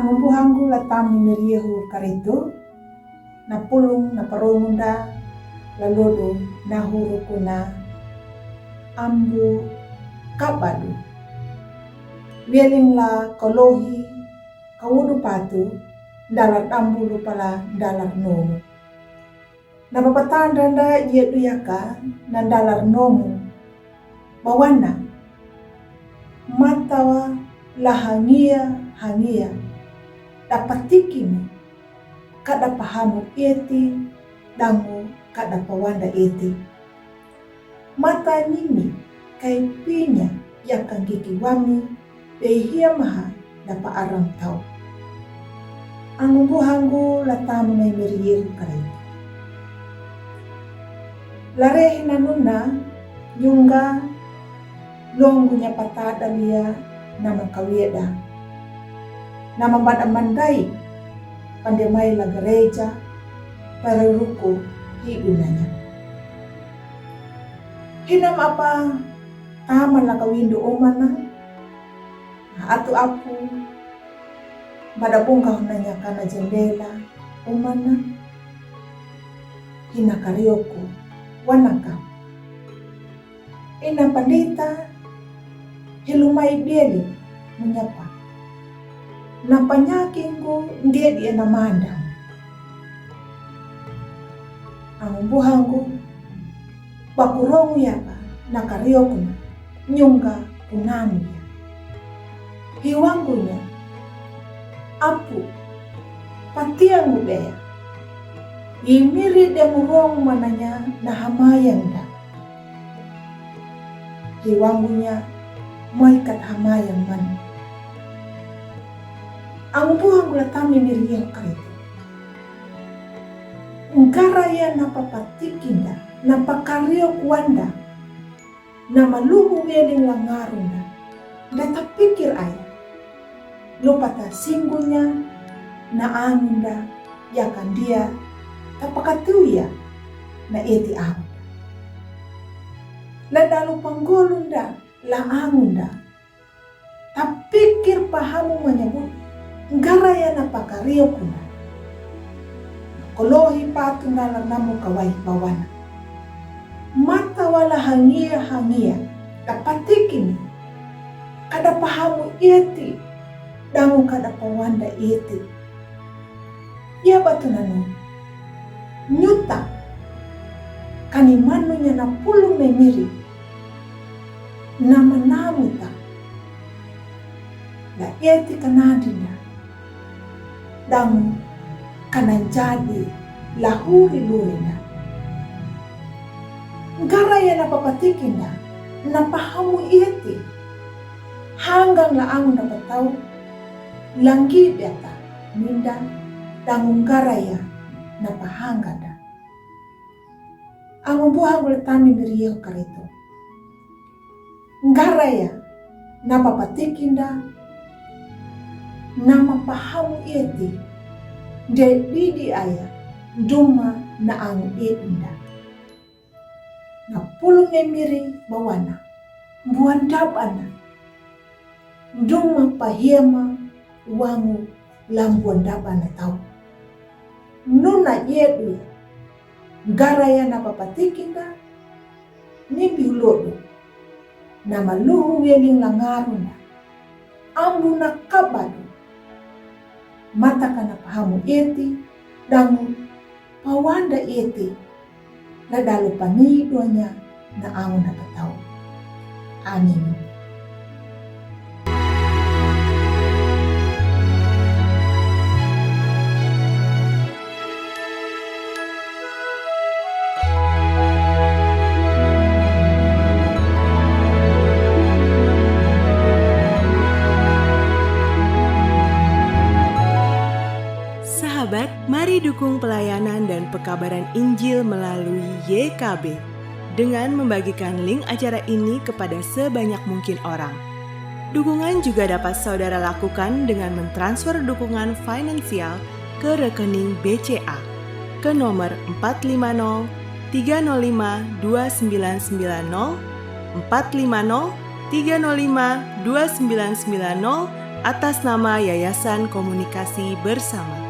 Angumbuhangu latami miriyehu karitu, na pulung na parumunda, laludu na hurukuna, ambu kabadu. Wieling la kolohi, kawudu patu, dalar ambulu pala dalar nomu. Napapatanda nda yedu yaka, na dalar nomu, bawana, matawa lahangia hangia, dapatikimu, kada pahamu eti, damu kada pawanda eti. Mata nini kaipinya yakang gigi wami, behia maha dapa aram tau. Angumbuhangu latamu na miriyehu karitu. Larehi nanuna, nyunga, longunya patada lia, nama kawieda. Nama bada mandai, pandemai la gereja, para ruku hidunanya. Hinam apa taman la kawindu umana, atu apu, bada bungkah nanya kana jendela umana, hina karioku, wanaka. Ina pandita, hilumai bieli, menyapa. Napanyakingu ngedi ena mandang. Angumbuhangu, bakurongu yaka, nakarioku na, nyunga unamu ya. Hiwangunya, apu, patiangu beya. Imiri demurong mananya na hamayanda. Hiwangunya, moikat hamayang man. Angumbuhangu latami miriyehu karitu. Ngkaraya napapatikinda, napakario kuanda, namaluhu weling langarunda, datapikir aya, lupata singgunya, na angunda, yakan dia, tapakatuya, na eti angunda. Ladalu panggolunda, la angunda, tapikir pahamu menyebut, ngkaraya napakario kuna. Kolohi patu nalar namu kawai bawana. Mata wala hangia hangia, dapatikin, kada pahamu eti, damu kada pawanda eti. Ya batu nanu, nyuta, kanimanunya na pulu memiri, nama namuta, la eti kanadina, damu kanan jadi lahuri lurinda. Ngkaraya napapatikinda, napahamu iti, hanggang laang dapat tahu, langgi data, minda, dangung ngkaraya napahanggada. Angumbuhangu latami miriyehu karitu. Ngkaraya napapatikinda, namapahamu iti, didi aya duma na ang inda. Na pulong emiri bawana, buandabana, duma pahema wangu lambuandabana tau. Nuna yedu, garaya na papatikinda, nibi ulodo, na maluhu weling langaruna, ambu na kabadu, mata kana pahamu eti, damu pawanda eti, ladalu panidonya na angon dapat tahu. Amin. Mari dukung pelayanan dan pekabaran Injil melalui YKB dengan membagikan link acara ini kepada sebanyak mungkin orang. Dukungan juga dapat saudara lakukan dengan mentransfer dukungan finansial ke rekening BCA ke nomor 450 305 2990 450 305 2990 atas nama Yayasan Komunikasi Bersama.